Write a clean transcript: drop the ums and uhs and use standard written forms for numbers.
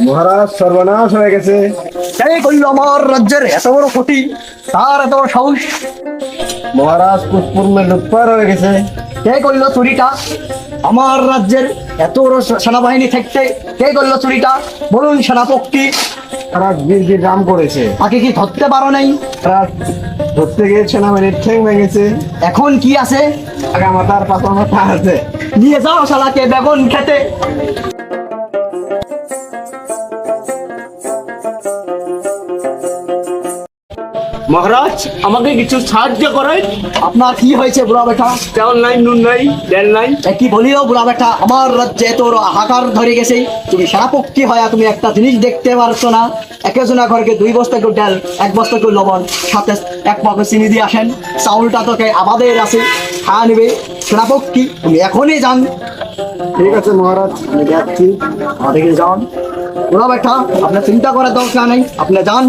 মহারাজ সর্বনাশ হয়ে গেছে। কে করলো আমার রাজ্যের এত বড় ক্ষতি? তার এত বড় সাহস? মহারাজ পুষ্পূর্ণে লুৎফার হয়ে গেছে। কে করলো চুরিটা? আমার রাজ্যের এত বড় সেনাবাহিনী থাকতে কে করলো চুরিটা? বলুন সেনাপতি। মহারাজ বীর বীর রাম করেছে। তাকে কি ধরতে পারো নাই? মহারাজ ধরতে গিয়ে সেনাবাহিনীর ঠ্যাং ভেঙেছে। এখন কি আছে? আগা মাথার পাতা মাথা আছে। নিয়ে যাও শালাকে বেগুন খেতে। মহারাজ আমাকে কিছু সাহায্য করেন। আপনার কি হয়েছে বুড়া বেটা? চাউল নাই, নুন নাই, তেল নাই। কি বলিও বুড়া বেটা, আমার রাজ্যে তোর হাহাকার ধরে গেছে। তুমি সেনাপতি হয়ে তুমি একটা জিনিস দেখতে পারছো না? একজনা ঘরকে 2 বস্তা করে ডাল, 1 বস্তা করে লবণ, সাথে 1 পাকে চিনি দিয়ে আসেন। চাউলটা তোকে আমাদের আছে, খাওয়া নেবে। সেনাপতি তুমি এখনই যান। ঠিক আছে মহারাজ, আমি যাচ্ছি। আমাদেরকে যান। বুড়া বেটা আপনার চিন্তা করার দরকার নেই, আপনি যান।